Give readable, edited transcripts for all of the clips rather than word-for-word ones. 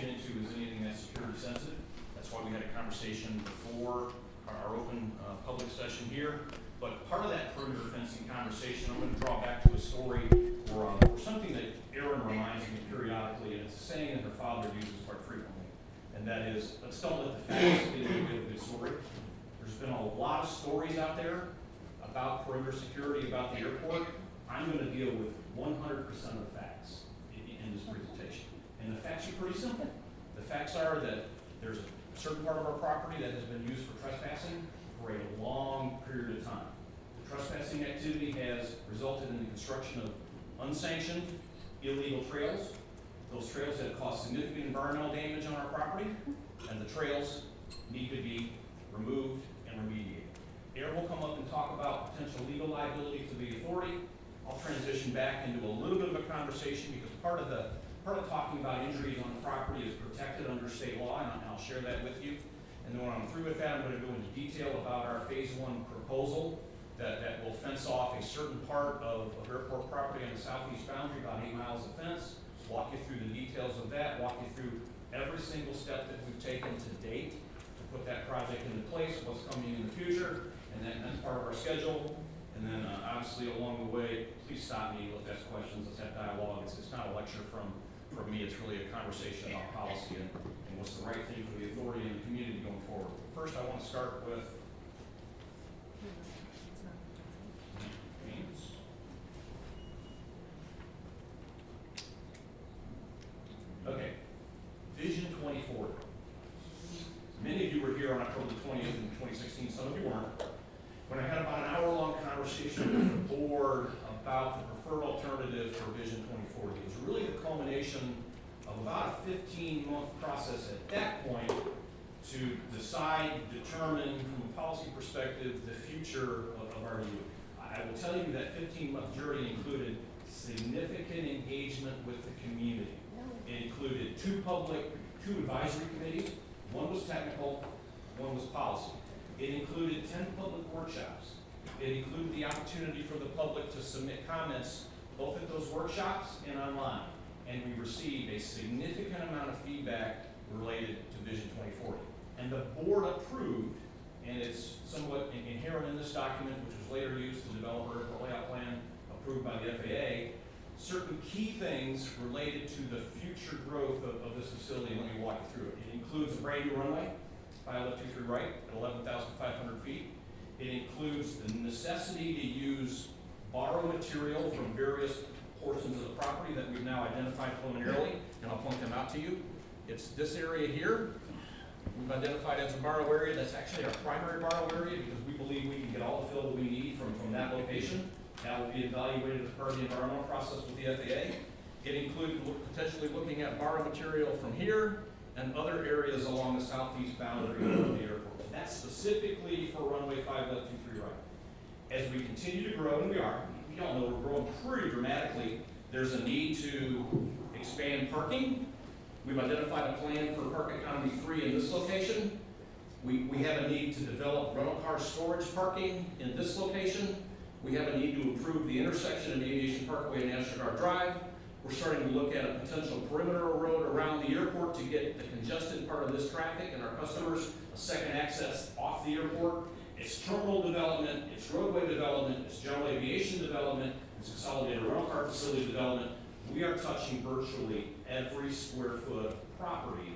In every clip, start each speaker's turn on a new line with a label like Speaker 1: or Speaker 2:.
Speaker 1: get into is anything that's security sensitive. That's why we had a conversation before our open public session here. But part of that perimeter fencing conversation, I'm going to draw back to a story or something that Erin reminds me periodically, and it's a saying that her father uses quite frequently, and that is, let's don't let the facts get in the way of a good story. There's been a lot of stories out there about perimeter security, about the airport. I'm going to deal with 100% of the facts in this presentation. And the facts are pretty simple. The facts are that there's a certain part of our property that has been used for trespassing for a long period of time. The trespassing activity has resulted in the construction of unsanctioned, illegal trails. Those trails have caused significant environmental damage on our property, and the trails need to be removed and remediated. Aaron will come up and talk about potential legal liability to the authority. I'll transition back into a little bit of a conversation because part of talking about injuries on the property is protected under state law, and I'll share that with you. And then when I'm through with that, I'm going to go into detail about our phase 1 proposal that will fence off a certain part of airport property on the southeast boundary, about 8 miles of fence, walk you through the details of that, walk you through every single step that we've taken to date to put that project into place, what's coming in the future, and that's part of our schedule. And then obviously along the way, please stop me, let's ask questions, let's have dialogue. It's not a lecture from me, it's really a conversation about policy and what's the right thing for the authority and the community going forward. First, I want to start with okay, Vision 2040. Many of you were here on October the 20th in 2016, some of you weren't, when I had about an hour-long conversation with the board about the preferred alternative for Vision 2040. It was really the culmination of about a 15-month process at that point to decide, determine from a policy perspective the future of RDU. I will tell you that 15-month journey included significant engagement with the community. It included two advisory committees. One was technical, one was policy. It included 10 public workshops. It included the opportunity for the public to submit comments both at those workshops and online. And we received a significant amount of feedback related to Vision 2040. And the board approved, and it's somewhat inherent in this document, which was later used to develop our airport layout plan approved by the FAA, certain key things related to the future growth of this facility, and let me walk you through it. It includes a brand new runway, 5 left, 2 3 right, at 11,500 feet. It includes the necessity to use borrow material from various portions of the property that we've now identified preliminarily, and I'll point them out to you. It's this area here. We've identified as a borrow area. That's actually our primary borrow area because we believe we can get all the fill that we need from that location. That will be evaluated as part of the environmental process with the FAA. It included potentially looking at borrow material from here and other areas along the southeast boundary of the airport. That's specifically for runway 5 left, 2 3 right. As we continue to grow, and we are, we all know we're growing pretty dramatically, there's a need to expand parking. We've identified a plan for Park Economy 3 in this location. We have a need to develop rental car storage parking in this location. We have a need to improve the intersection of Aviation Parkway and National Guard Drive. We're starting to look at a potential perimeter road around the airport to get the congested part of this traffic and our customers a second access off the airport. It's terminal development, it's roadway development, it's general aviation development, it's consolidated rental car facility development. We are touching virtually every square foot of property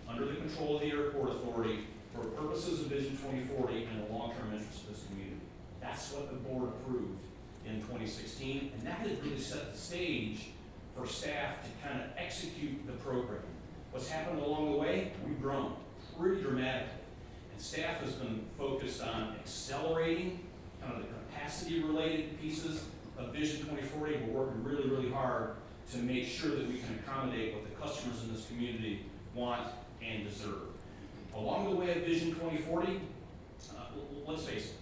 Speaker 1: under the control of the airport authority for purposes of Vision 2040 and the long-term interest of this community. That's what the board approved in 2016, and that has really set the stage for staff to kind of execute the program. What's happened along the way? We've grown pretty dramatically, and staff has been focused on accelerating kind of the capacity-related pieces of Vision 2040. We're working really, really hard to make sure that we can accommodate what the customers in this community want and deserve. Along the way of Vision 2040, let's face it,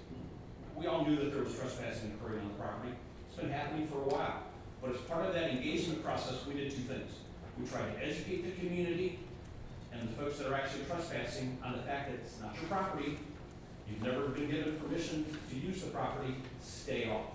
Speaker 1: we all knew that there was trespassing occurring on the property. It's been happening for a while. But as part of that engagement process, we did two things. We tried to educate the community and the folks that are actually trespassing on the fact that it's not your property. You've never been given permission to use the property. Stay off.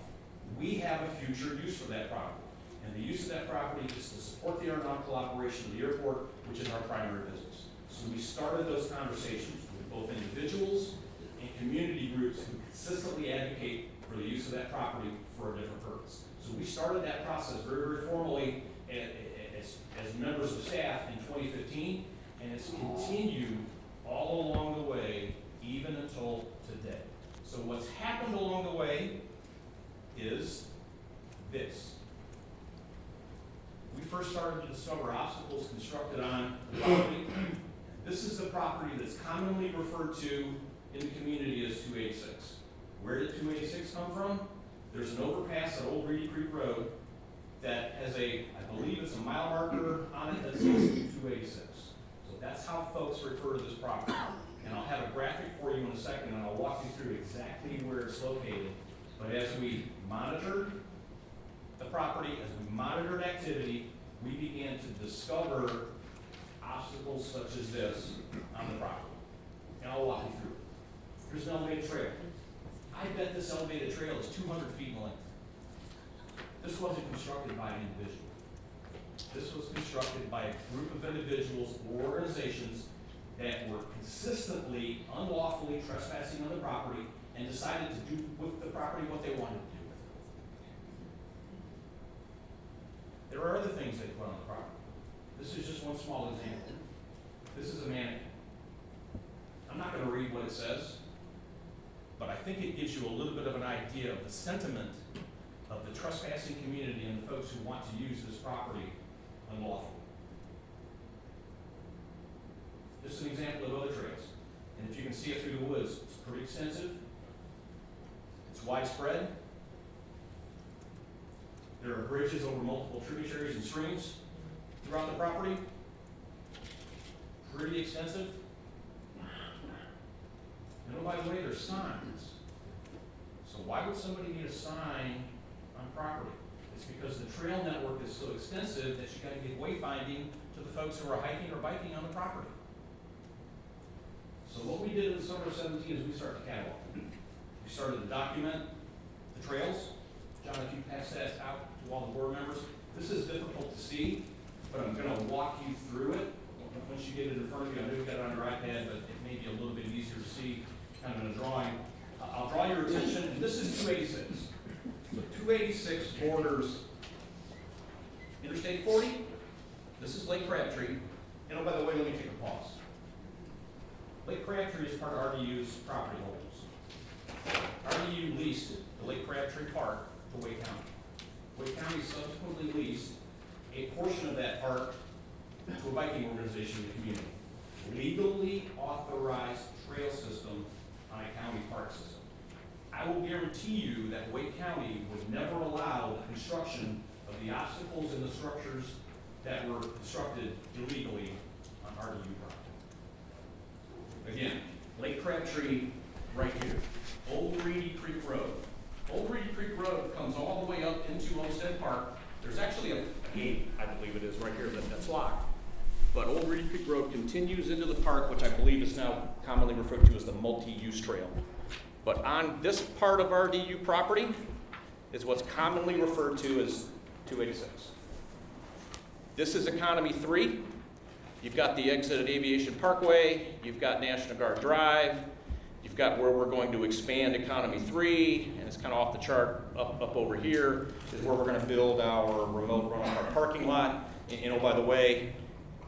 Speaker 1: We have a future use for that property. And the use of that property is to support the aeronautical operation of the airport, which is our primary business. So we started those conversations with both individuals and community groups who consistently advocate for the use of that property for a different purpose. So we started that process very, very formally as members of staff in 2015, and it's continued all along the way, even until today. So what's happened along the way is this. We first started to discover obstacles constructed on the property. This is the property that's commonly referred to in the community as 286. Where did 286 come from? There's an overpass at Old Reedy Creek Road that has I believe it's a mile marker on it that says 286. So that's how folks refer to this property. And I'll have a graphic for you in a second, and I'll walk you through exactly where it's located. But as we monitored the property, as we monitored activity, we began to discover obstacles such as this on the property. And I'll walk you through it. Here's an elevated trail. I bet this elevated trail is 200 feet in length. This wasn't constructed by an individual. This was constructed by a group of individuals or organizations that were consistently, unlawfully trespassing on the property and decided to do with the property what they wanted to do with it. There are other things they put on the property. This is just one small example. This is a mannequin. I'm not going to read what it says, but I think it gives you a little bit of an idea of the sentiment of the trespassing community and the folks who want to use this property unlawfully. Just an example of other trails. And if you can see it through the woods, it's pretty extensive. It's widespread. There are bridges over multiple tributaries and streams throughout the property. Pretty extensive. And oh, by the way, there's signs. So why would somebody need a sign on property? It's because the trail network is so extensive that you got to give wayfinding to the folks who are hiking or biking on the property. So what we did in the summer of 17 is we started to catalog. We started to document the trails. John, if you pass that out to all the board members. This is difficult to see, but I'm going to walk you through it. Once you get it in front of you, I know you've got it on your iPad, but it may be a little bit easier to see kind of in a drawing. I'll draw your attention, and this is 286. So 286 borders Interstate 40. This is Lake Crabtree. And oh, by the way, let me take a pause. Lake Crabtree is part of RDU's property holdings. RDU leased the Lake Crabtree Park to Wake County. Wake County subsequently leased a portion of that park to a biking organization in the community. Legally authorized trail system on a county park system. I will guarantee you that Wake County would never allow the construction of the obstacles and the structures that were constructed illegally on RDU property. Again, Lake Crabtree right here. Old Reedy Creek Road. Old Reedy Creek Road comes all the way up into Olmsted Park. There's actually a gate, I believe it is, right here that's locked. But Old Reedy Creek Road continues into the park, which I believe is now commonly referred to as the multi-use trail. But on this part of RDU property is what's commonly referred to as 286. This is Economy 3. You've got the exit at Aviation Parkway. You've got National Guard Drive. You've got where we're going to expand Economy 3, and it's kind of off the chart up over here is where we're going to build our remote runoff parking lot. And oh, by the way,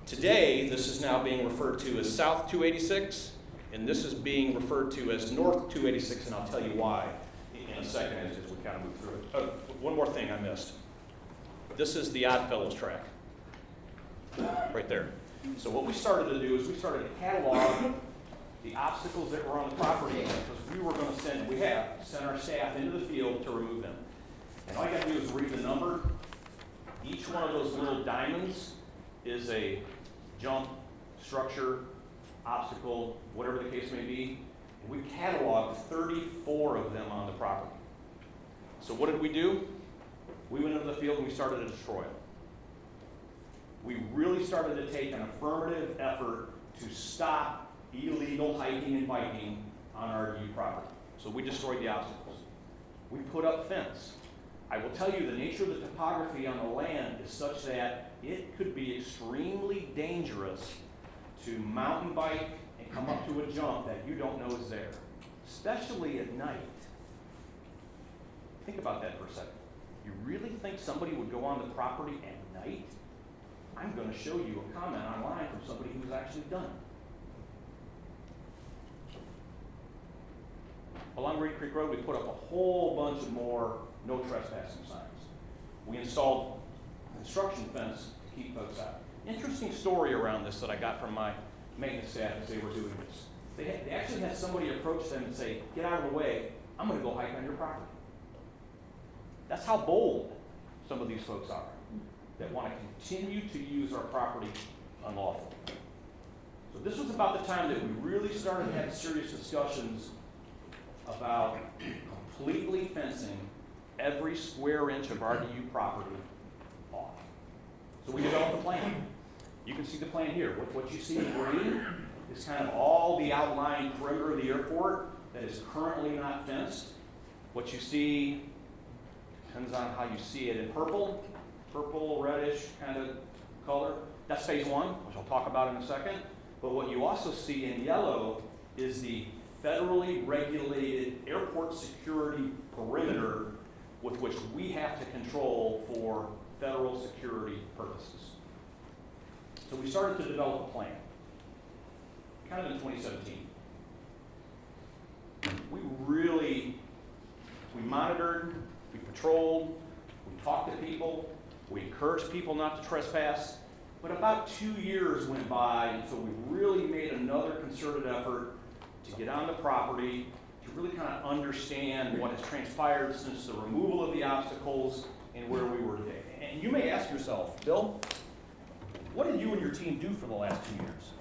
Speaker 1: today this is now being referred to as South 286, and this is being referred to as North 286, and I'll tell you why in a second as we kind of move through it. Oh, one more thing I missed. This is the Oddfellows track, right there. So what we started to do is we started to catalog the obstacles that were on the property because we were going to send our staff into the field to remove them. And all you got to do is read the number. Each one of those little diamonds is a jump, structure, obstacle, whatever the case may be. And we cataloged 34 of them on the property. So what did we do? We went into the field and we started to destroy them. We really started to take an affirmative effort to stop illegal hiking and biking on RDU property. So we destroyed the obstacles. We put up fence. I will tell you the nature of the topography on the land is such that it could be extremely dangerous to mountain bike and come up to a jump that you don't know is there, especially at night. Think about that for a second. You really think somebody would go on the property at night? I'm going to show you a comment online from somebody who's actually done it. Along Reed Creek Road, we put up a whole bunch of more no trespassing signs. We installed a construction fence to keep folks out. Interesting story around this that I got from my maintenance staff as they were doing this. They actually had somebody approach them and say, get out of the way, I'm going to go hike on your property. That's how bold some of these folks are, that want to continue to use our property unlawfully. So this was about the time that we really started having serious discussions about completely fencing every square inch of RDU property off. So we developed a plan. You can see the plan here. What you see in green is kind of all the outlying perimeter of the airport that is currently not fenced. What you see depends on how you see it in purple, reddish kind of color. That's phase one, which I'll talk about in a second. But what you also see in yellow is the federally regulated airport security perimeter with which we have to control for federal security purposes. So we started to develop a plan, kind of in 2017. We monitored, we patrolled, we talked to people, we encouraged people not to trespass, but about 2 years went by until we really made another concerted effort to get on the property, to really kind of understand what has transpired since the removal of the obstacles and where we were today. And you may ask yourself, Bill, what did you and your team do for the last 2 years?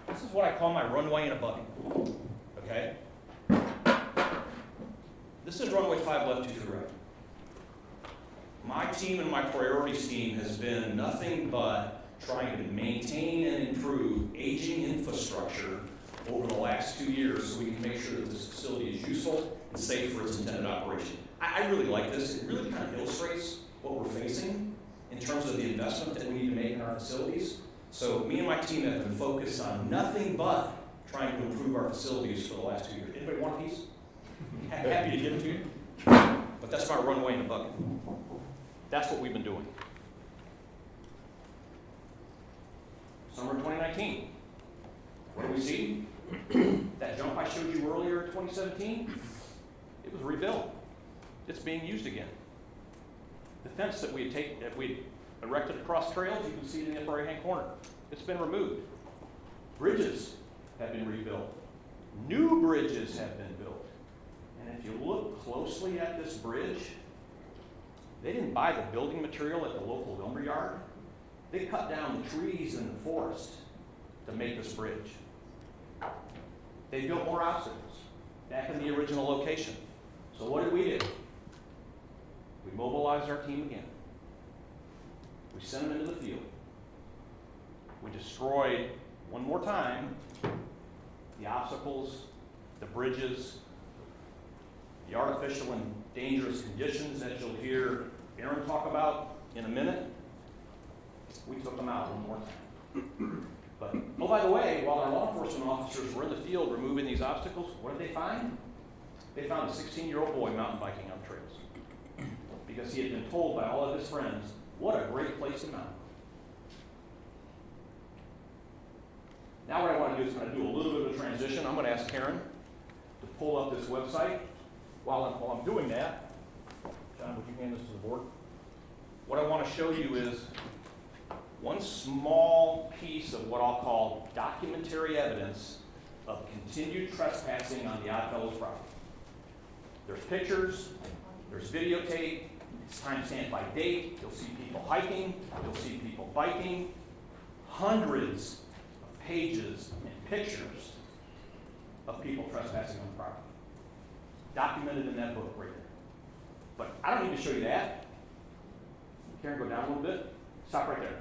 Speaker 1: This is what I call my runway in a buggy, okay? This is runway 5 left, 2 to the right. My team and my priorities team has been nothing but trying to maintain and improve aging infrastructure over the last 2 years so we can make sure that this facility is useful and safe for its intended operation. I really like this. It really kind of illustrates what we're facing in terms of the investment that we need to make in our facilities. So me and my team have been focused on nothing but trying to improve our facilities for the last 2 years. Anybody want a piece? Happy to give it to you. But that's my runway in a bucket. That's what we've been doing. Summer 2019. What do we see? That jump I showed you earlier in 2017, it was rebuilt. It's being used again. The fence that we erected across trails, you can see it in the upper right-hand corner. It's been removed. Bridges have been rebuilt. New bridges have been built. And if you look closely at this bridge, they didn't buy the building material at the local lumber yard. They cut down the trees in the forest to make this bridge. They built more obstacles back in the original location. So what did we do? We mobilized our team again. We sent them into the field. We destroyed, one more time, the obstacles, the bridges, the artificial and dangerous conditions that you'll hear Aaron talk about in a minute. We took them out one more time. But, oh, by the way, while our law enforcement officers were in the field removing these obstacles, what did they find? They found a 16-year-old boy mountain biking on trails because he had been told by all of his friends, what a great place to mount. Now what I want to do is kind of do a little bit of a transition. I'm going to ask Karen to pull up this website. While I'm doing that, John, would you hand this to the board? What I want to show you is one small piece of what I'll call documentary evidence of continued trespassing on the Oddfellows property. There's pictures, there's videotape, it's timestamped by date, you'll see people hiking, you'll see people biking, hundreds of pages and pictures of people trespassing on the property. Documented in that book right there. But I don't need to show you that. Karen, go down a little bit. Stop right there.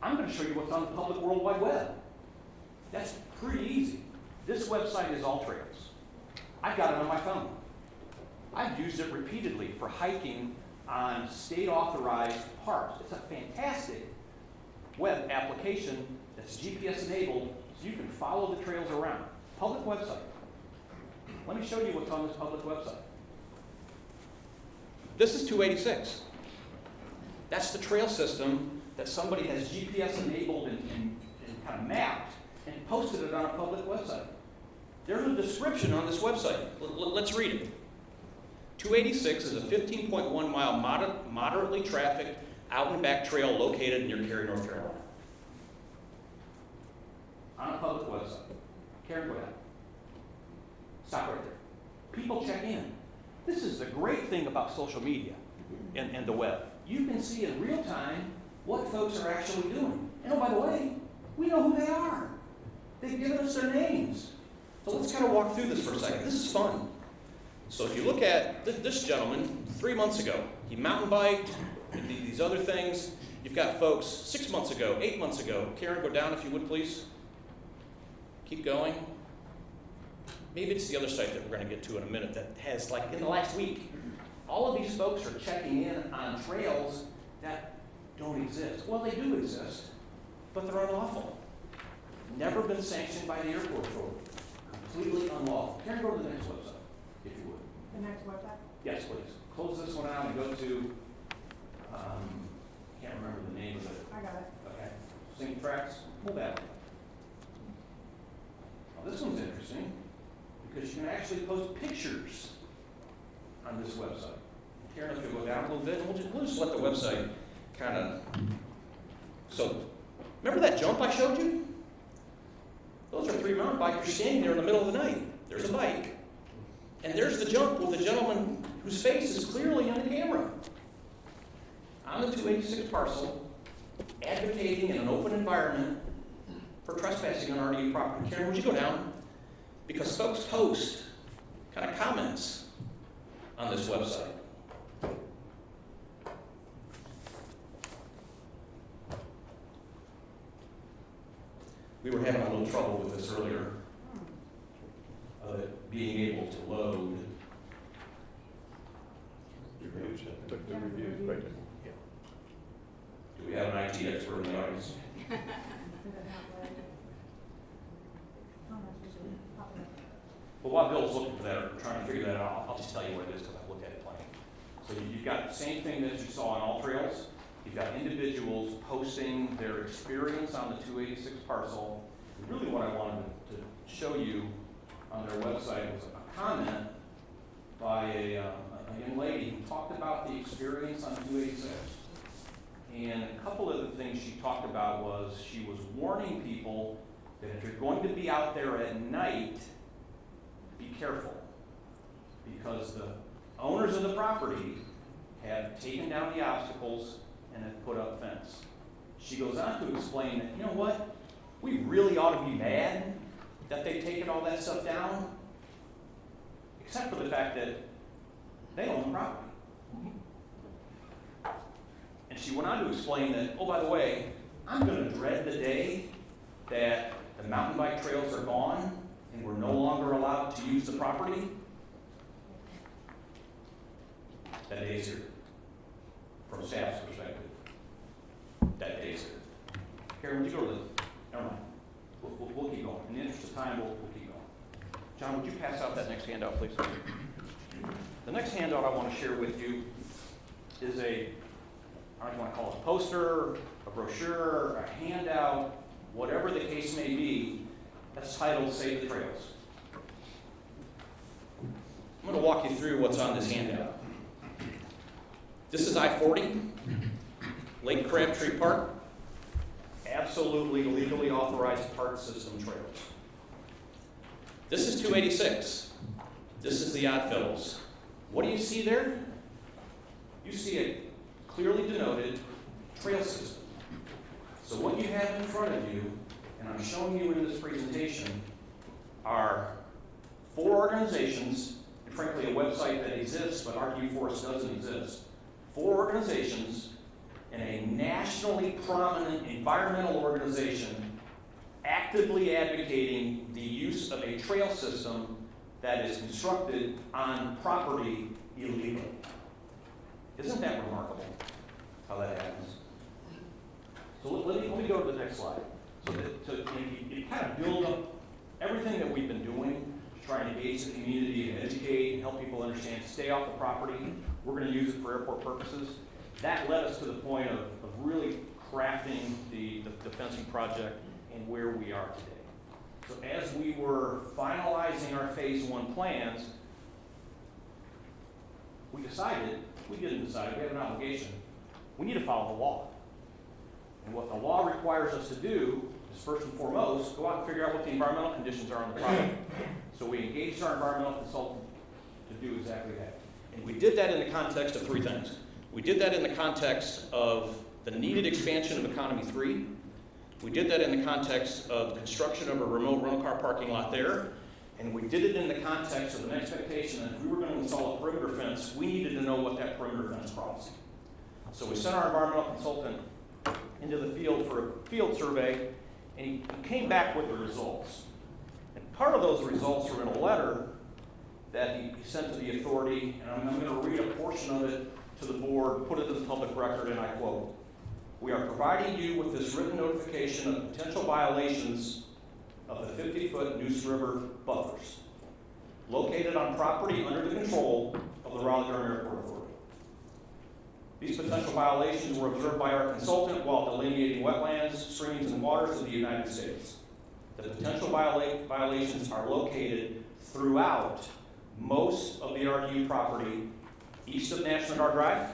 Speaker 1: I'm going to show you what's on the public World Wide Web. That's pretty easy. This website is All Trails. I've got it on my phone.
Speaker 2: I've used it repeatedly for hiking on state-authorized parks. It's a fantastic web application that's GPS enabled, so you can follow the trails around. Public website. Let me show you what's on this public website. This is 286. That's the trail system that somebody has GPS enabled and kind of mapped and posted it on a public website. There's a description on this website. Let's read it. 286 is a 15.1 mile moderately trafficked out and back trail located near Cary, North Carolina. On a public website. Cary, go down. Stop right there. People check in. This is the great thing about social media and the web. You can see in real time what folks are actually doing. And oh, by the way, we know who they are. They've given us their names. So let's kind of walk through this for a second. This is fun. So if you look at this gentleman 3 months ago, he mountain biked, these other things. You've got folks 6 months ago, 8 months ago. Karen, go down if you would, please. Keep going. Maybe it's the other site that we're going to get to in a minute that has, like, in the last week, all of these folks are checking in on trails that don't exist. Well, they do exist, but they're unlawful. Never been sanctioned by the airport authority. Completely unlawful. Karen, go to the next website, if you would.
Speaker 3: The next website?
Speaker 2: Yes, please. Close this one out and go to, can't remember the name of it.
Speaker 3: I got it.
Speaker 2: Okay. Sync tracks, pull that. Now, this one's interesting because you can actually post pictures on this website. Karen, if you'll go down a little bit, we'll just let the website kind of. So, remember that jump I showed you? Those are 3 mountain bikers standing there in the middle of the night. There's a bike. And there's the jump with the gentleman whose face is clearly on the camera. On the 286 parcel, advocating in an open environment for trespassing on RDU property. Karen, would you go down? Because folks post kind of comments on this website. We were having a little trouble with this earlier, of it being able to load.
Speaker 4: Reviews, I took the reviews right there. Yeah.
Speaker 2: Do we have an IT expert in the audience? Well, while Bill's looking for that, or trying to figure that out, I'll just tell you what it is because I've looked at it plenty. So you've got the same thing that you saw on all trails. You've got individuals posting their experience on the 286 parcel. And really what I wanted to show you on their website was a comment by a young lady who talked about the experience on 286. And a couple of the things she talked about was she was warning people that if you're going to be out there at night, be careful. Because the owners of the property have taken down the obstacles and have put up fence. She goes on to explain that, you know what, we really ought to be mad that they've taken all that stuff down, except for the fact that they own the property. And she went on to explain that, oh, by the way, I'm going to dread the day that the mountain bike trails are gone and we're no longer allowed to use the property. That day is here. From staff's perspective, that day is here. Karen, would you go to the, never mind. We'll keep going. In the interest of time, we'll keep going. John, would you pass out that next handout, please? The next handout I want to share with you is I don't know if you want to call it a poster, a brochure, a handout, whatever the case may be, that's titled Save the Trails. I'm going to walk you through what's on this handout. This is I-40, Lake Crabtree Park, absolutely legally authorized park system trails. This is 286. This is the Oddfellows. What do you see there? You see a clearly denoted trail system. So what you have in front of you, and I'm showing you in this presentation, are 4 organizations, and frankly a website that exists, but RDU Forest doesn't exist. 4 organizations and a nationally prominent environmental organization actively advocating the use of a trail system that is constructed on property illegally. Isn't that remarkable how that happens? So let me go to the next slide. So you kind of build up everything that we've been doing to try and engage the community and educate and help people understand, stay off the property. We're going to use it for airport purposes. That led us to the point of really crafting the fencing project and where we are today. So as we were finalizing our phase 1 plans, we didn't decide, we have an obligation. We need to follow the law. And what the law requires us to do is first and foremost, go out and figure out what the environmental conditions are on the property. So we engaged our environmental consultant to do exactly that. And we did that in the context of 3 things. We did that in the context of the needed expansion of Economy 3. We did that in the context of construction of a remote rental car parking lot there. And we did it in the context of an expectation that if we were going to install a perimeter fence, we needed to know what that perimeter fence crossed. So we sent our environmental consultant into the field for a field survey, and he came back with the results. And part of those results were in a letter that he sent to the authority, and I'm going to read a portion of it to the board, put it in the public record, and I quote, "We are providing you with this written notification of potential violations of the 50-foot Neuse River buffers located on property under the control of the Raleigh-Durham Airport Authority. These potential violations were observed by our consultant while delineating wetlands, streams, and waters of the United States. The potential violations are located throughout most of the RDU property east of National Guard Drive,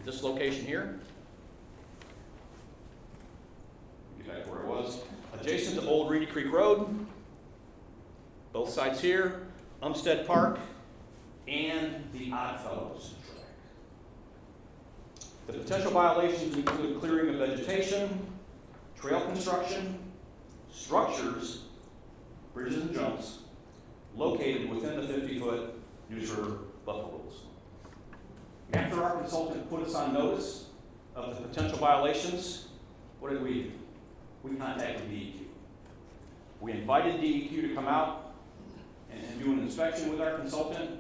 Speaker 2: this location here, exactly where it was, adjacent to Old Reedy Creek Road, both sides here, Umstead Park, and the Oddfellows track. The potential violations include clearing of vegetation, trail construction, structures, bridges and jumps, located within the 50-foot Neuse River buffer rules. After our consultant put us on notice of the potential violations, what did we do? We contacted DEQ. We invited DEQ to come out and do an inspection with our consultant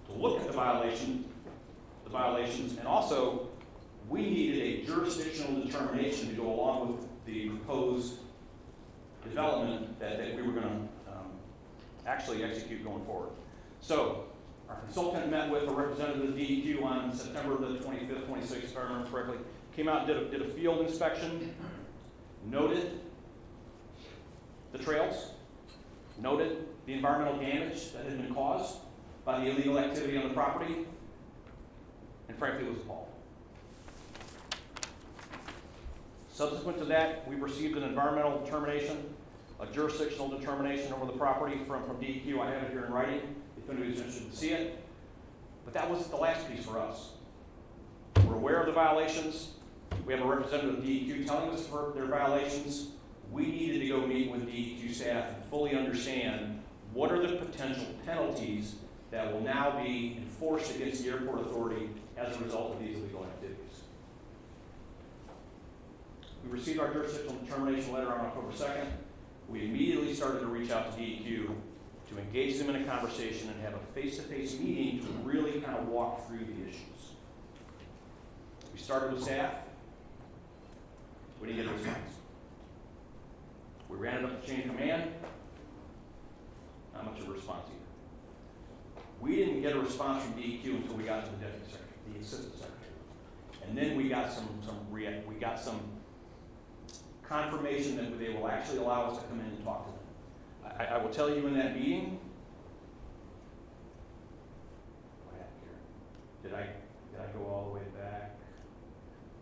Speaker 2: to look at the violations, and also we needed a jurisdictional determination to go along with the proposed development that we were going to actually execute going forward. So our consultant met with a representative of DEQ on September the 25th, 26th, if I remember correctly. Came out and did a field inspection, noted the trails, noted the environmental damage that had been caused by the illegal activity on the property, and frankly was appalled. Subsequent to that, we received an environmental determination, a jurisdictional determination over the property from DEQ. I have it here in writing if anybody's interested to see it. But that wasn't the last piece for us. We're aware of the violations. We have a representative of DEQ telling us for their violations. We needed to go meet with DEQ staff and fully understand what are the potential penalties that will now be enforced against the airport authority as a result of these illegal activities. We received our jurisdictional determination letter on October 2nd. We immediately started to reach out to DEQ to engage them in a conversation and have a face-to-face meeting to really kind of walk through the issues. We started with staff. We didn't get a response. We ran it up the chain of command. Not much of a response either. We didn't get a response from DEQ until we got to the deputy secretary, the assistant secretary. And then we got some confirmation that they will actually allow us to come in and talk to them. I will tell you in that meeting, what happened here? Did I go all the way back?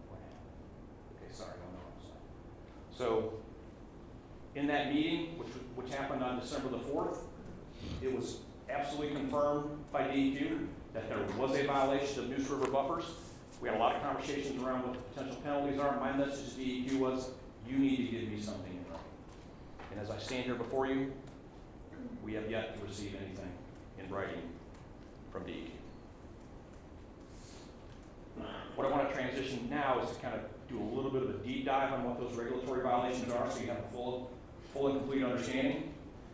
Speaker 2: What happened? Okay, sorry, I'm on the wrong side. So, in that meeting, which happened on December the 4th, it was absolutely confirmed by DEQ that there was a violation of Neuse River buffers. We had a lot of conversations around what the potential penalties are. My message to DEQ was, you need to give me something in writing. And as I stand here before you, we have yet to receive anything in writing from DEQ. What I want to transition now is to kind of do a little bit of a deep dive on what those regulatory violations are so you have a full and complete understanding.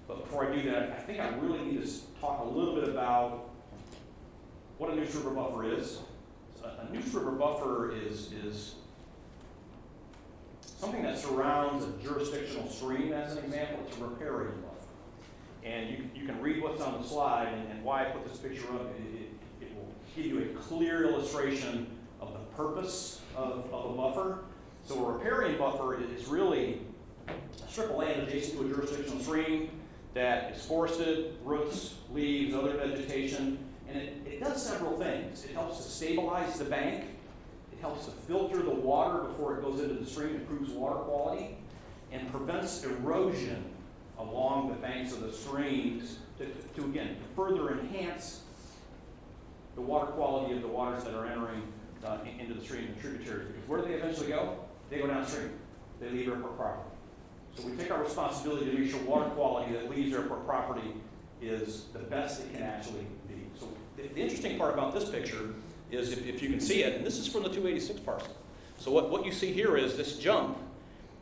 Speaker 2: But before I do that, I think I really need to talk a little bit about what a Neuse River buffer is. A Neuse River buffer is something that surrounds a jurisdictional stream, as an example. It's a riparian buffer. And you can read what's on the slide, and why I put this picture up. It will give you a clear illustration of the purpose of a buffer. So a riparian buffer is really a strip of land adjacent to a jurisdictional stream that is forested, roots, leaves, other vegetation, and it does several things. It helps to stabilize the bank. It helps to filter the water before it goes into the stream, improves water quality, and prevents erosion along the banks of the streams to again, further enhance the water quality of the waters that are entering into the stream and tributaries. Because where do they eventually go? They go downstream. They leave airport property. So we take our responsibility to make sure water quality that leaves airport property is the best it can actually be. So the interesting part about this picture is if you can see it, and this is from the 286 parcel. So what you see here is this jump.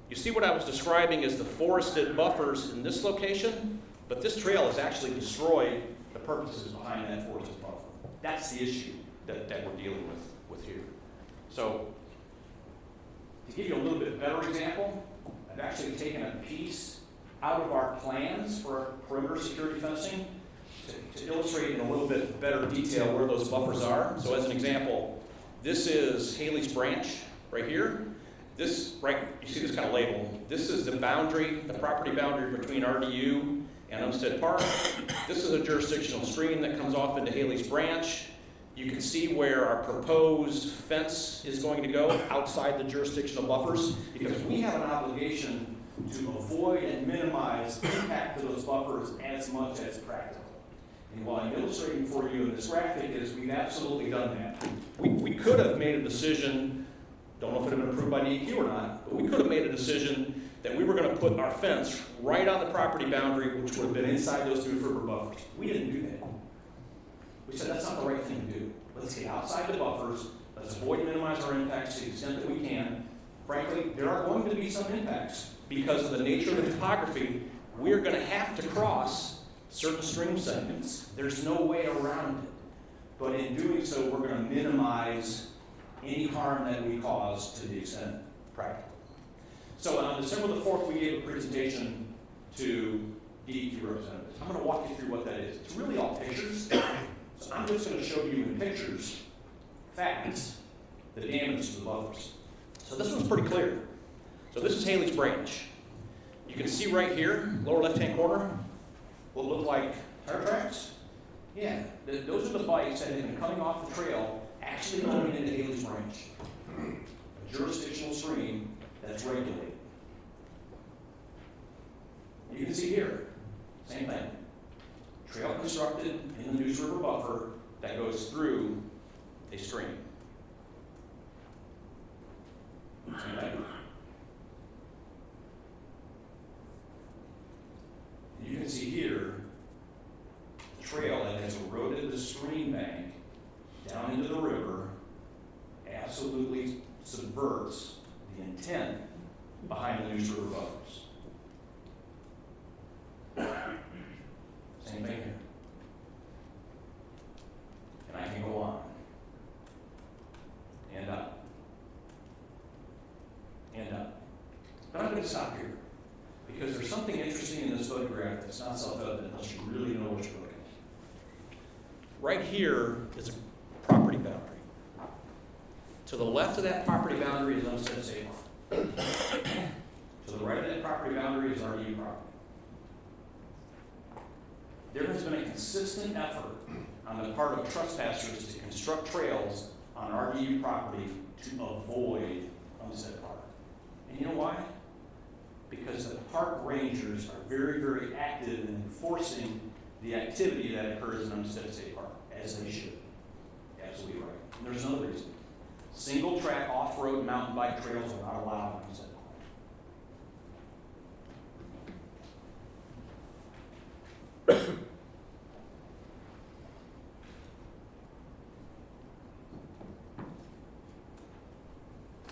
Speaker 2: You see what I was describing as the forested buffers in this location, but this trail has actually destroyed the purposes behind that forested buffer. That's the issue that we're dealing with here. So to give you a little bit better example, I've actually taken a piece out of our plans for perimeter security fencing to illustrate in a little bit better detail where those buffers are. So as an example, this is Haley's Branch right here. This, right, you see this kind of label. This is the boundary, the property boundary between RDU and Umstead Park. This is a jurisdictional stream that comes off into Haley's Branch. You can see where our proposed fence is going to go outside the jurisdictional buffers, because we have an obligation to avoid and minimize impact to those buffers as much as practical. And what I'm illustrating for you in this graphic is we've absolutely done that. We could have made a decision, don't know if it would have been approved by DEQ or not, but we could have made a decision that we were going to put our fence right on the property boundary, which would have been inside those Neuse River buffers. We didn't do that. We said that's not the right thing to do. Let's get outside the buffers. Let's avoid and minimize our impacts to the extent that we can. Frankly, there are going to be some impacts because of the nature of the topography. We're going to have to cross certain stream segments. There's no way around it. But in doing so, we're going to minimize any harm that we cause to the extent practical. So on December the 4th, we gave a presentation to DEQ representatives. I'm going to walk you through what that is. It's really all pictures. So I'm just going to show you in pictures, facts, the damage to the buffers. So this one's pretty clear. So this is Haley's Branch. You can see right here, lower left-hand corner, what look like tire tracks. Yeah, those are the bikes that have been coming off the trail, actually going into Haley's Branch, a jurisdictional stream that's regulated. You can see here, same thing. Trail constructed in the Neuse River buffer that goes through a stream. Same thing. And you can see here the trail that has eroded the stream bank down into the river absolutely subverts the intent behind the Neuse River buffers. Same thing here. And I can go on. And up. And up. But I'm going to stop here, because there's something interesting in this photograph that's not self-evident unless you really know what you're looking at. Right here is a property boundary. To the left of that property boundary is Umstead State Farm. To the right of that property boundary is RDU property. There has been a consistent effort on the part of trespassers to construct trails on RDU property to avoid Umstead Park. And you know why? Because the park rangers are very, very active in enforcing the activity that occurs in Umstead State Park, as they should. Absolutely right. And there's another reason. Single track off-road mountain bike trails are not allowed in Umstead Park.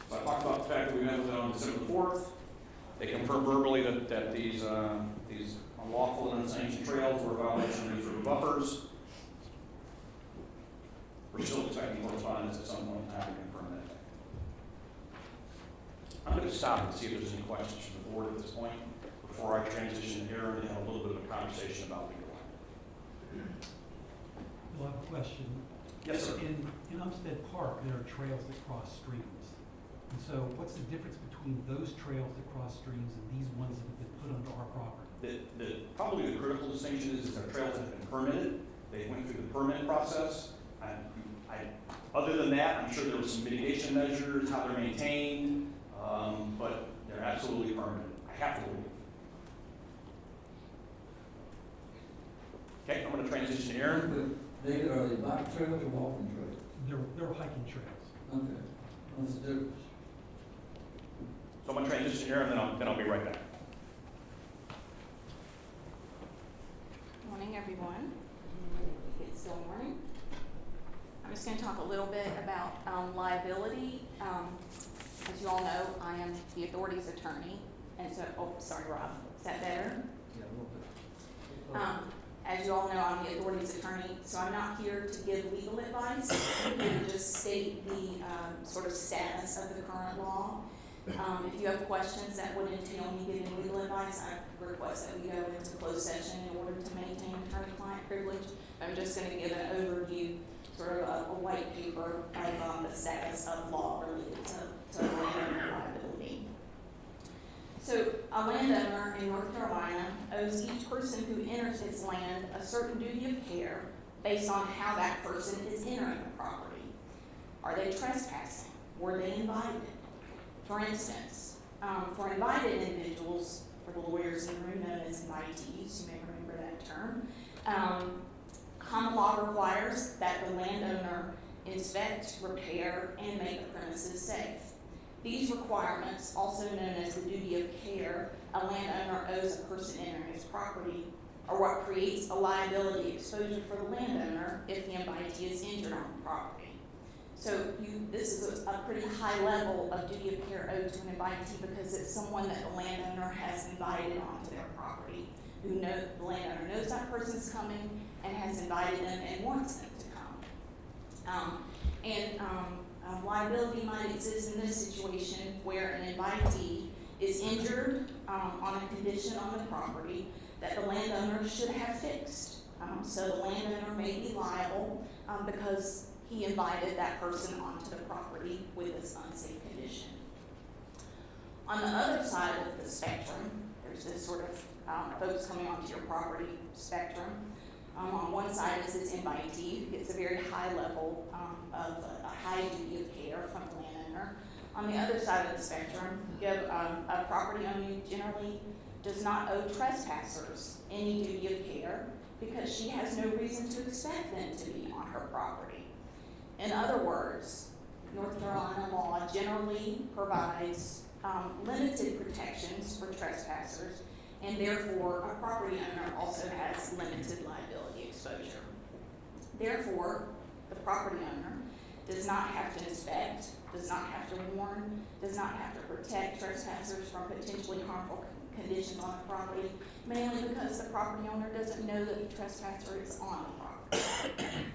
Speaker 2: So I talked about the fact that we met with them on December 4th. They confirmed verbally that these, I'll unlawful and unsanctioned trails or violation of these river buffers. We're still expecting correspondence at some point in time to confirm that. I'm going to stop and see if there's any questions from the board at this point before I transition to Aaron and have a little bit of a conversation about legal line.
Speaker 3: Well, I have a question.
Speaker 2: Yes, sir.
Speaker 3: In Umstead Park, there are trails that cross streams. And so what's the difference between those trails that cross streams and these ones that have been put onto our property?
Speaker 2: Probably the critical distinction is our trails have been permitted. They went through the permit process. Other than that, I'm sure there were some mitigation measures, how they're maintained, but they're absolutely permanent. I have to believe. Okay, I'm going to transition to Aaron.
Speaker 5: David, are they bike trails or walking trails?
Speaker 3: They're hiking trails.
Speaker 5: Okay, what's the difference?
Speaker 2: So I'm going to transition to Aaron, then I'll be right back.
Speaker 6: Morning, everyone. It's still morning. I'm just going to talk a little bit about liability. As you all know, I am the authority's attorney, and so, oh, sorry, Rob, is that better?
Speaker 5: Yeah, a little bit.
Speaker 6: As you all know, I'm the authority's attorney, so I'm not here to give legal advice. I'm here to just state the sort of status of the current law. If you have questions that would entail me giving legal advice, I request that we go into closed session in order to maintain attorney-client privilege. I'm just going to give an overview, sort of a white paper of the status of law related to landowner liability. So a landowner in North Carolina owes each person who enters his land a certain duty of care based on how that person is entering the property. Are they trespassing? Were they invited? For instance, for invited individuals, for the lawyers in the room known as invitees, you may remember that term, common law requires that the landowner inspect, repair, and make the premises safe. These requirements, also known as the duty of care a landowner owes a person entering his property, are what creates a liability exposure for the landowner if the invitee is injured on the property. So this is a pretty high level of duty of care owed to an invitee because it's someone that the landowner has invited onto their property, the landowner knows that person's coming and has invited them and wants them to come. Liability might exist in this situation where an invitee is injured on a condition on the property that the landowner should have fixed. So the landowner may be liable because he invited that person onto the property with this unsafe condition. On the other side of the spectrum, there's this sort of folks coming onto your property spectrum. On one side is this invitee who gets a very high level of a high duty of care from the landowner. On the other side of the spectrum, you have a property owner who generally does not owe trespassers any duty of care because she has no reason to expect them to be on her property. In other words, North Carolina law generally provides limited protections for trespassers, and therefore a property owner also has limited liability exposure. Therefore, the property owner does not have to inspect, does not have to warn, does not have to protect trespassers from potentially harmful conditions on the property, mainly because the property owner doesn't know that the trespasser is on the property.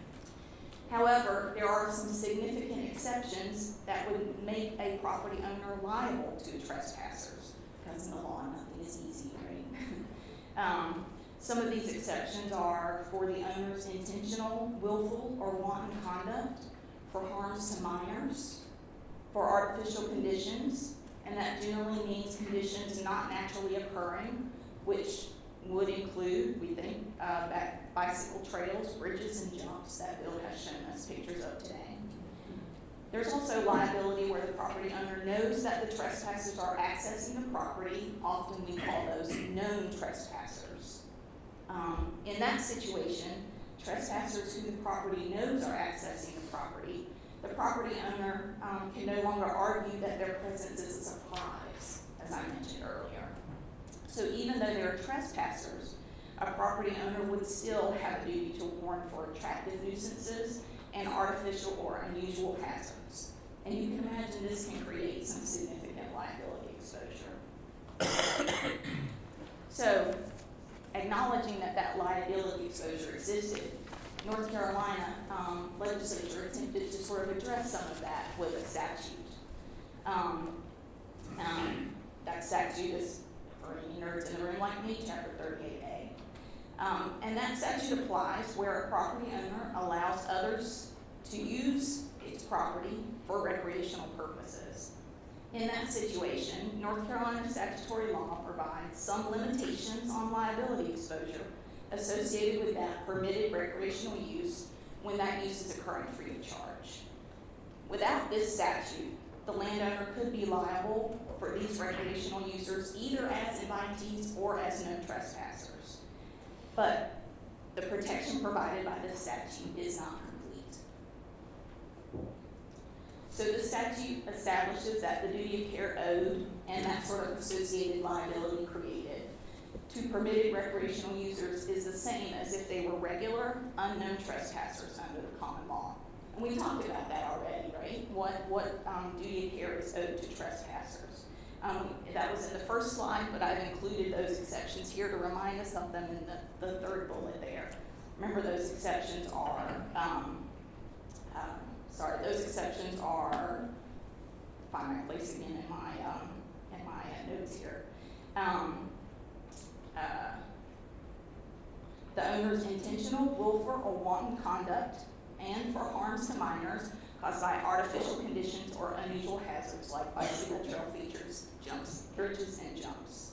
Speaker 6: However, there are some significant exceptions that would make a property owner liable to trespassers, because in the law, nothing is easy, right? Some of these exceptions are for the owner's intentional, willful, or wanton conduct, for harms to minors, for artificial conditions, and that generally means conditions not naturally occurring, which would include, we think, bicycle trails, bridges, and jumps that Bill has shown us pictures of today. There's also liability where the property owner knows that the trespassers are accessing the property. Often we call those known trespassers. In that situation, trespassers who the property knows are accessing the property owner can no longer argue that their presence is a surprise, as I mentioned earlier. So even though they're trespassers, a property owner would still have a duty to warn for attractive nuisances and artificial or unusual hazards. And you can imagine this can create some significant liability exposure. So acknowledging that that liability exposure existed, North Carolina legislature attempted to sort of address some of that with a statute. That statute is, for any nerds in the room like me, Chapter 38A. And that statute applies where a property owner allows others to use its property for recreational purposes. In that situation, North Carolina statutory law provides some limitations on liability exposure associated with that permitted recreational use when that use is occurring free of charge. Without this statute, the landowner could be liable for these recreational users either as invitees or as no trespassers. But the protection provided by this statute is not complete. So the statute establishes that the duty of care owed and that sort of associated liability created to permitted recreational users is the same as if they were regular, unknown trespassers under the common law. And we talked about that already, right? What duty of care is owed to trespassers. That was in the first slide, but I've included those exceptions here to remind us of them in the third bullet there. Remember, those exceptions are, find my place again in my notes here. The owner's intentional, willful, or wanton conduct, and for harms to minors caused by artificial conditions or unusual hazards like bicycle trail features, jumps, bridges, and jumps.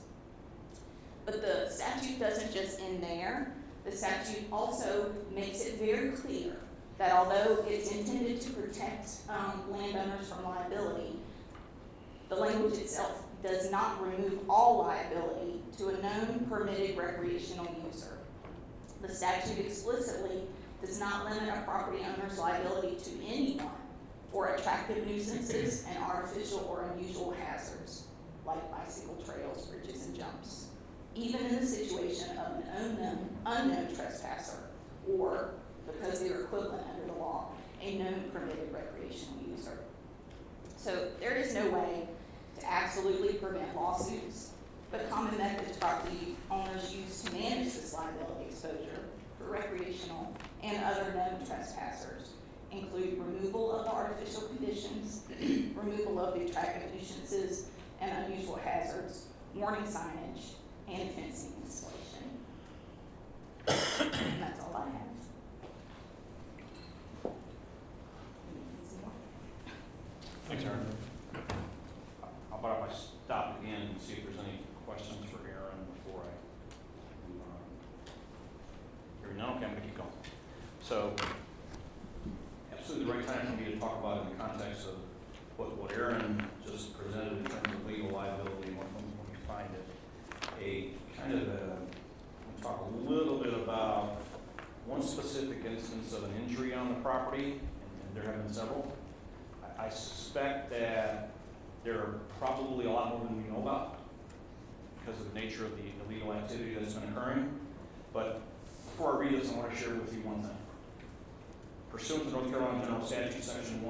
Speaker 6: But the statute doesn't just end there. The statute also makes it very clear that although it's intended to protect landowners from liability, the language itself does not remove all liability to a known permitted recreational user. The statute explicitly does not limit a property owner's liability to anyone for attractive nuisances and artificial or unusual hazards like bicycle trails, bridges, and jumps, even in the situation of an unknown trespasser or, because they're equivalent under the law, a known permitted recreational user. So there is no way to absolutely prevent lawsuits, but common methods property owners use to manage this liability exposure for recreational and other known trespassers include removal of artificial conditions, removal of the attractive nuisances and unusual hazards, warning signage, and fencing installation. And that's all I have.
Speaker 2: Thanks, Aaron. How about if I stop again and see if there's any questions for Aaron before I move on? Hearing none, okay, I'm gonna keep going. So, absolutely the right time for me to talk about it in the context of what Aaron just presented in terms of legal liability when we find it. We'll talk a little bit about one specific instance of an injury on the property, and there have been several. I suspect that there are probably a lot more than we know about because of the nature of the illegal activity that's been occurring. But before I read this, I want to share with you one thing. Pursuant to North Carolina General Statute Section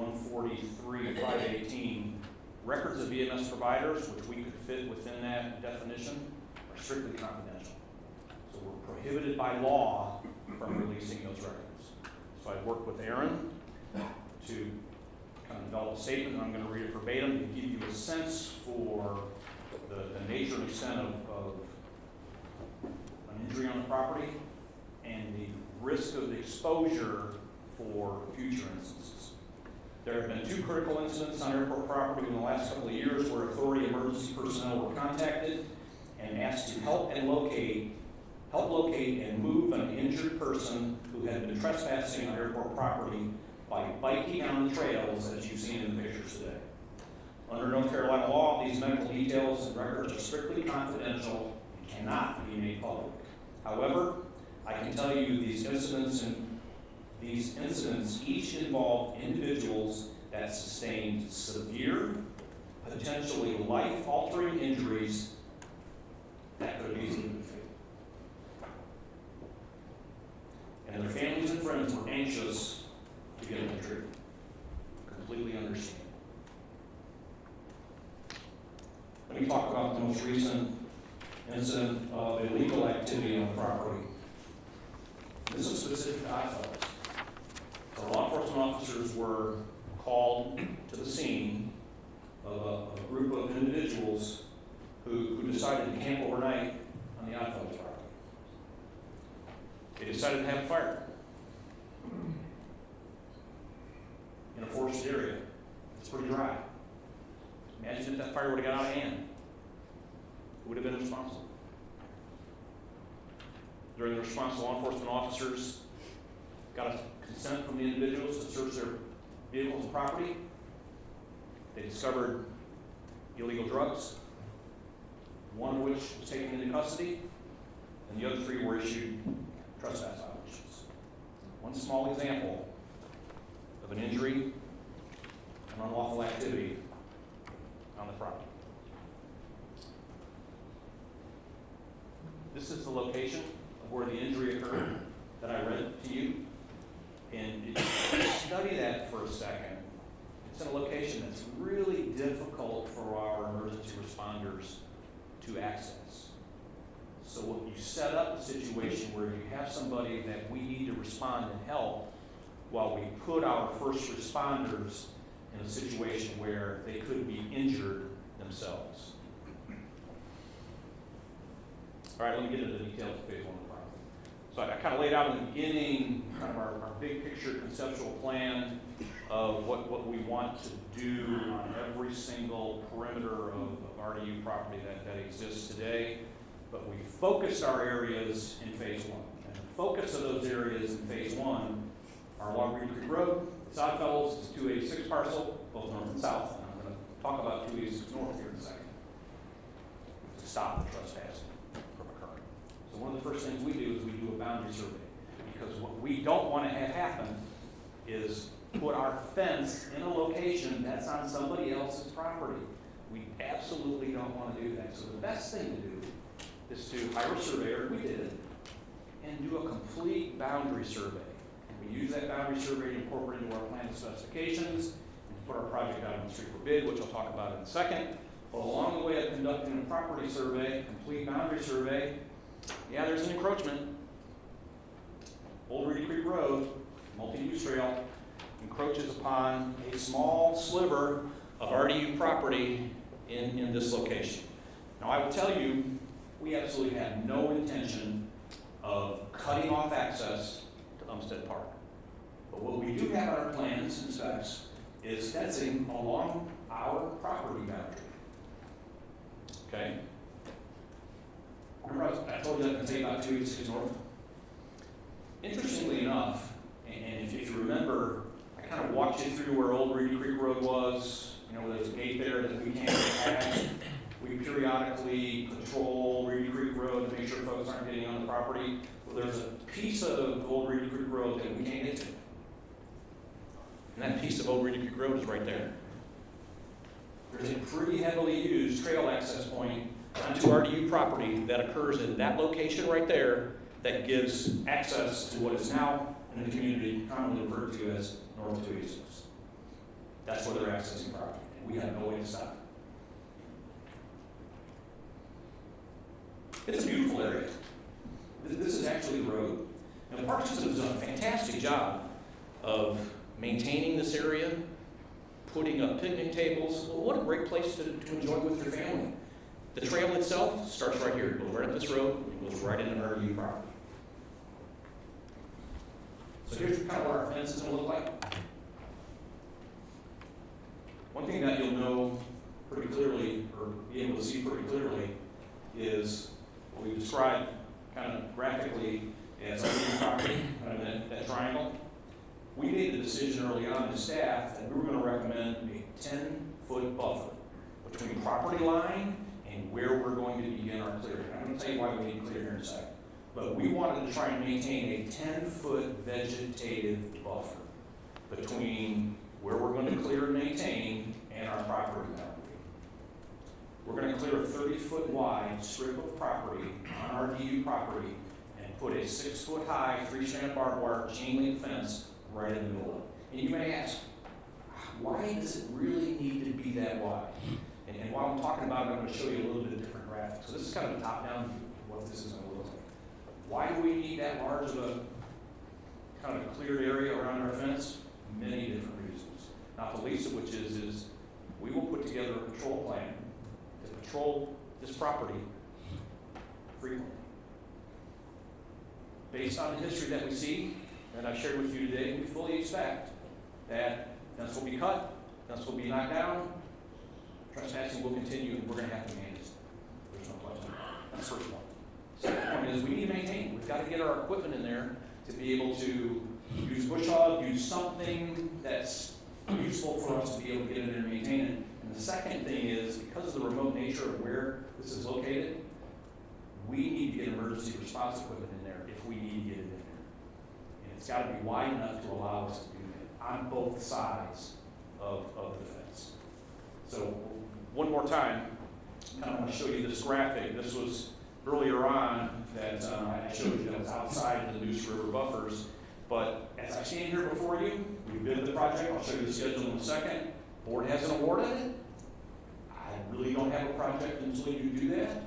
Speaker 2: 143-518, records of EMS providers, which we could fit within that definition, are strictly confidential. So we're prohibited by law from releasing those records. So I worked with Aaron to kind of develop a statement, and I'm going to read it verbatim to give you a sense for the nature and extent of an injury on the property and the risk of the exposure for future instances. There have been 2 critical incidents on airport property in the last couple of years where authority emergency personnel were contacted and asked to help locate and move an injured person who had been trespassing on airport property by biking on the trails, as you've seen in the pictures today. Under North Carolina law, these medical details and records are strictly confidential and cannot be made public. However, I can tell you these incidents each involved individuals that sustained severe, potentially life-altering injuries that could have easily been fatal. And their families and friends were anxious to get them treatment. Completely understand. Let me talk about the most recent
Speaker 1: incident of illegal activity on the property. This is specific to iPhones. So law enforcement officers were called to the scene of a group of individuals who decided to camp overnight on the iPhones property. They decided to have a fire in a forested area. It's pretty dry. Imagine if that fire would have got out of hand. Who would have been responsible? During the response, law enforcement officers got a consent from the individuals to search their vehicles and property. They discovered illegal drugs, one of which was taken into custody, and the other 3 were issued trespass violations. One small example of an injury and unlawful activity on the property. This is the location of where the injury occurred that I read to you. And if you study that for a second, it's in a location that's really difficult for our emergency responders to access. So what you set up a situation where you have somebody that we need to respond and help while we put our first responders in a situation where they could be injured themselves. All right, let me get into the details of phase 1 of the project. So I kind of laid out in the beginning kind of our big picture conceptual plan of what we want to do on every single perimeter of RDU property that exists today. But we focused our areas in phase 1. And the focus of those areas in phase 1 are along Reedy Creek Road, it's Oddfellows, it's a 286 parcel, both north and south. And I'm going to talk about 286 north here in a second to stop the trespassing from occurring. So one of the first things we do is we do a boundary survey, because what we don't want to have happen is put our fence in a location that's on somebody else's property. We absolutely don't want to do that. So the best thing to do is to hire a surveyor, we did it, and do a complete boundary survey. And we use that boundary survey to incorporate into our plan specifications and put our project out on the street for bid, which I'll talk about in a second. But along the way of conducting a property survey, complete boundary survey, yeah, there's an encroachment. Old Reedy Creek Road, multi-use trail, encroaches upon a small sliver of RDU property in this location. Now I will tell you, we absolutely have no intention of cutting off access to Umstead Park. But what we do have on our plans and specs is fencing along our property boundary. Okay? Remember I told you that I can say about 286 north? Interestingly enough, and if you remember, I kind of walked you through where Old Reedy Creek Road was. You know, there's a gate there that we can't get past. We periodically patrol Reedy Creek Road to make sure folks aren't getting on the property. Well, there's a piece of Old Reedy Creek Road that we can't get to. And that piece of Old Reedy Creek Road is right there. There's a pretty heavily used trail access point onto RDU property that occurs in that location right there that gives access to what is now in the community commonly referred to as North 286. That's where they're accessing property, and we have no way to stop it. It's a beautiful area. This is actually the road. And the park system has done a fantastic job of maintaining this area, putting up picnic tables. Well, what a great place to enjoy with your family. The trail itself starts right here. It goes right up this road, it goes right into RDU property. So here's kind of what our fence is going to look like. One thing that you'll know pretty clearly, or be able to see pretty clearly, is what we described kind of graphically as RDU property, kind of that triangle. We made the decision early on as staff that we were going to recommend a 10-foot buffer between property line and where we're going to begin our clearing. I'm going to tell you why we need to clear here in a second. But we wanted to try and maintain a 10-foot vegetative buffer between where we're going to clear and maintain and our property boundary. We're going to clear a 30-foot wide strip of property on RDU property and put a 6-foot high 3-strand barbed wire chain link fence right in the middle of it. And you may ask, why does it really need to be that wide? And while I'm talking about it, I'm going to show you a little bit different
Speaker 2: graphic. So this is kind of a top-down view of what this is going to look like. Why do we need that large of a kind of a cleared area around our fence? Many different reasons. Not the least of which is we will put together a patrol plan to patrol this property frequently. Based on the history that we see, and I've shared with you today, we fully expect that fence will be cut, fence will be knocked down, trespassing will continue, and we're going to have to manage it. There's no question. That's the first one. Second point is we need to maintain. We've got to get our equipment in there to be able to use bush hog, use something that's useful for us to be able to get in there and maintain it. And the second thing is, because of the remote nature of where this is located, we need to get emergency response equipment in there if we need to get it in there. And it's got to be wide enough to allow us to do that on both sides of the fence. So one more time, I kind of want to show you this graphic. This was earlier on that I showed you that was outside of the Neuse River buffers. But as I stand here before you, we bid the project. I'll show you the schedule in a second. Board hasn't awarded it. I really don't have a project until you do that.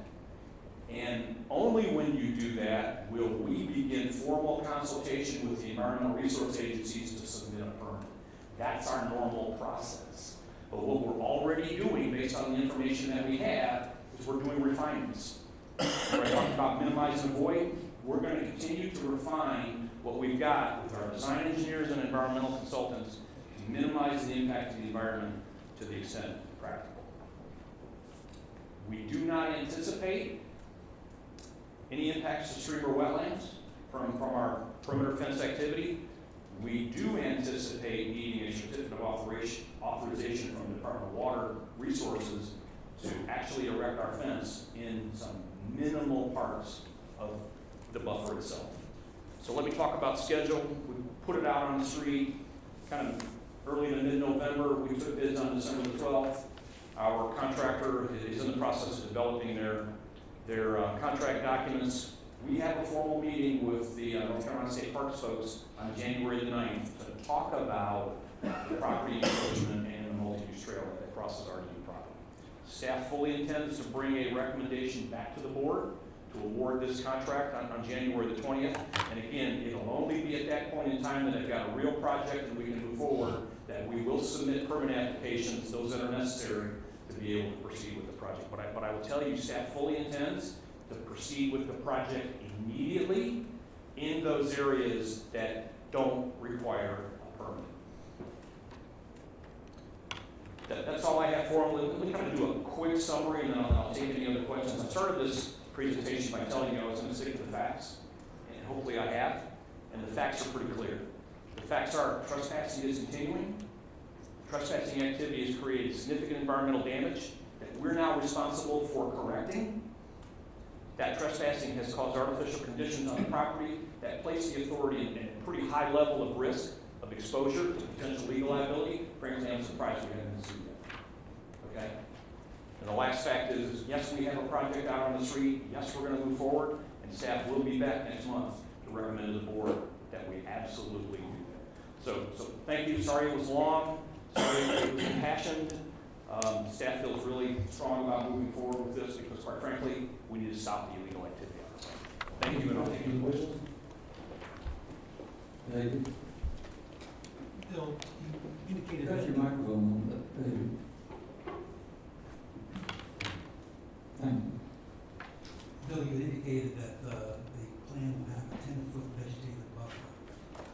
Speaker 2: And only when you do that will we begin formal consultation with the environmental resource agencies to submit a permit. That's our normal process. But what we're already doing, based on the information that we have, is we're doing refinements. We're talking about minimize and avoid. We're going to continue to refine what we've got with our design engineers and environmental consultants to minimize the impact of the environment to the extent practical. We do not anticipate any impacts to stream or wetlands from our perimeter fence activity. We do anticipate needing a certificate of authorization from the Department of Water Resources to actually erect our fence in some minimal parts of the buffer itself. So let me talk about schedule. We put it out on the street kind of early to mid-November. We took bids on December the 12th. Our contractor is in the process of developing their contract documents. We have a formal meeting with the North Carolina State Parks folks on January the 9th to talk about the property encroachment and the multi-use trail that crosses RDU property. Staff fully intends to bring a recommendation back to the board to award this contract on January the 20th. And again, it'll only be at that point in time that I've got a real project and we can move forward that we will submit permit applications, those that are necessary, to be able to proceed with the project. But I will tell you, staff fully intends to proceed with the project immediately in those areas that don't require a permit. That's all I have for them. Let me kind of do a quick summary and then I'll take any other questions. I started this presentation by telling you I was going to stick to the facts, and hopefully I have, and the facts are pretty clear. The facts are trespassing is continuing. Trespassing activity has created significant environmental damage that we're now responsible for correcting. That trespassing has caused artificial conditions on the property that place the authority in a pretty high level of risk of exposure to potential legal liability. Frankly, I'm surprised we haven't seen that. Okay? And the last fact is, yes, we have a project out on the street. Yes, we're going to move forward, and staff will be back next month to recommend to the board that we absolutely do that. So thank you. Sorry it was long. Sorry it was impassioned. Staff feels really strong about moving forward with this because, quite frankly, we need to stop the illegal activity on the site. Thank you, and I'll take any questions.
Speaker 5: David,
Speaker 3: Bill, you indicated
Speaker 5: cut
Speaker 3: that
Speaker 5: your microphone on, David. Thank you.
Speaker 3: Bill, you indicated that the plan will have a 10-foot vegetative buffer.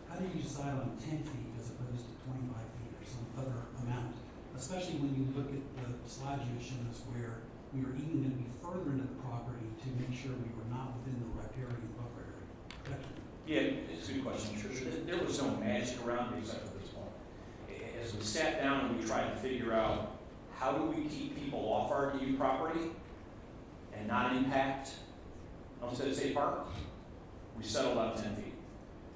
Speaker 3: How do you decide on 10 feet as opposed to 25 feet or some other amount? Especially when you look at the slides you showed us where we were even going to be further into the property to make sure we were not within the riparian buffer area. Correct?
Speaker 1: Yeah, it's a good question. Sure. There was no magic around it except for this point. As we sat down and we tried to figure out how do we keep people off RDU property and not impact Homestead State Park, we settled on 10 feet.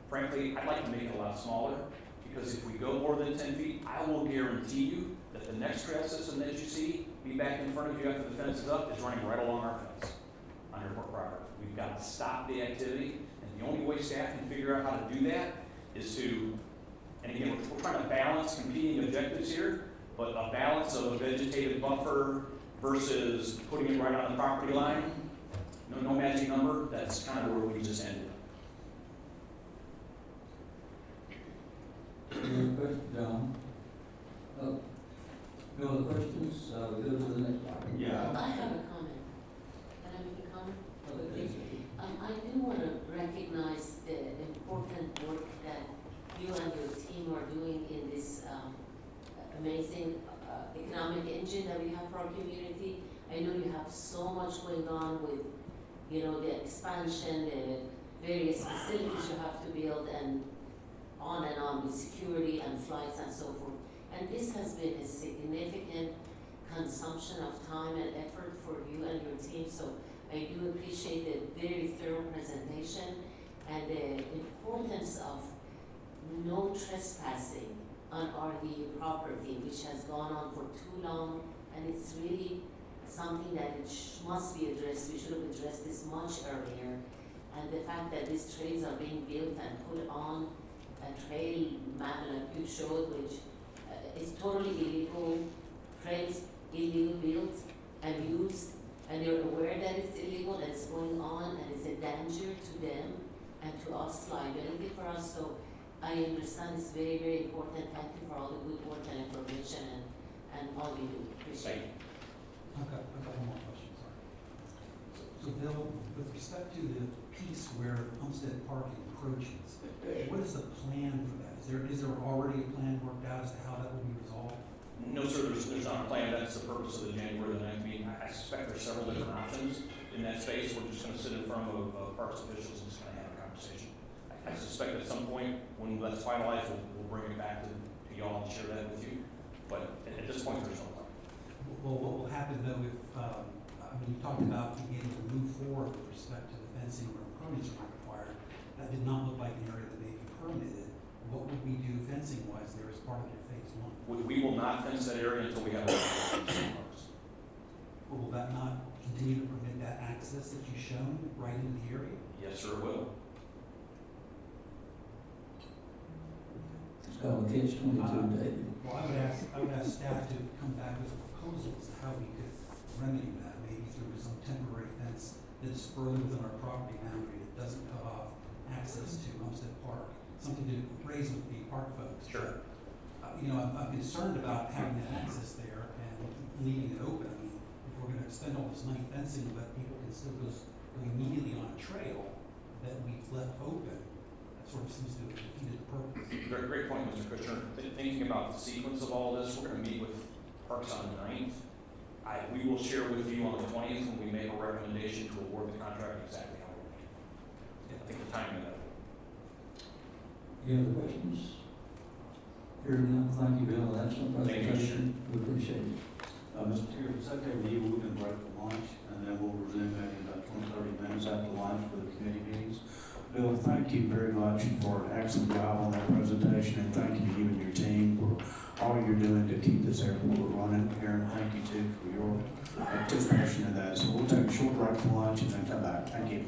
Speaker 1: Frankly, I'd like to make it a lot smaller because if we go more than 10 feet, I will guarantee you that the next trail system that you see be back in front of you after the fence is up is running right along our fence on airport property. We've got to stop the activity, and the only way staff can figure out how to do that is to, and again, we're trying to balance competing objectives here, but a balance of a vegetative buffer
Speaker 2: versus putting it right on the property line. No magic number, that's kind of where we just ended.
Speaker 5: Any other questions, John? No other questions, we go to the next topic.
Speaker 2: Yeah.
Speaker 7: I have a comment. Can I make a comment?
Speaker 5: Okay.
Speaker 7: I do want to recognize the important work that you and your team are doing in this amazing economic engine that we have for our community. I know you have so much going on with, you know, the expansion, the various facilities you have to build, and on with security and flights and so forth. And this has been a significant consumption of time and effort for you and your team. So I do appreciate the very thorough presentation and the importance of no trespassing on RDU property, which has gone on for too long, and it's really something that must be addressed. We should have addressed this much earlier. And the fact that these trails are being built and put on a trail map like you showed, which is totally illegal, trails illegal built and used, and they're aware that it's illegal, that it's going on, and it's a danger to them and to us, liability for us. So I understand it's very, very important. Thank you for all the good work and information and all you do. Appreciate it.
Speaker 3: I've got one more question, sorry. So Bill, with respect to the piece where Homestead Park encroaches, what is the plan for that? Is there already a plan worked out as to how that will be resolved?
Speaker 1: No, sir, there's not a plan. That's the purpose of the January 9th meeting. I suspect there's several different options in that space. We're just gonna sit in front of parks officials and just gonna have a conversation. I suspect at some point, when that's finalized, we'll bring it back to y'all and share that with you. But at this point, there's no plan.
Speaker 3: Well, what will happen though if, you talked about being able to move forward with respect to the fencing where permits are not required. That did not look like an area that may be permitted. What would we do fencing wise there as part of your phase one?
Speaker 1: We will not fence that area until we have a parks.
Speaker 3: Or will that not continue to permit that access that you've shown right into the area?
Speaker 1: Yes, sir, it will.
Speaker 5: It's called a catch-22, David.
Speaker 3: Well, I would ask staff to come back with a proposal as to how we could remedy that, maybe through some temporary fence that's further within our property boundary that doesn't cut off access to Homestead Park. Something to raise with the park folks.
Speaker 1: Sure.
Speaker 3: I'm concerned about having that access there and leaving it open. I mean, if we're gonna spend all this money fencing, but people can still go immediately on a trail that we've left open, that sort of seems to have defeated the purpose.
Speaker 1: Great point, Mr. Kushner. Thinking about the sequence of all this, we're gonna meet with Parks on the 9th. We will share with you on the 20th when we make a recommendation to award the contract exactly how we're doing. I think the timing of that.
Speaker 5: Any other questions? Hearing none, thank you, Bill, excellent
Speaker 1: Thank you.
Speaker 5: presentation, we appreciate it.
Speaker 8: Mr. Chair, if it's okay with you, we can break for lunch, and then we'll resume maybe about 20, 30 minutes after lunch for the committee meetings. Bill, thank you very much for an excellent job on that presentation, and thank you to you and your team for all you're doing to keep this airport running here, and thank you too for your participation in that. So we'll take a short break for lunch and then come back. Thank you.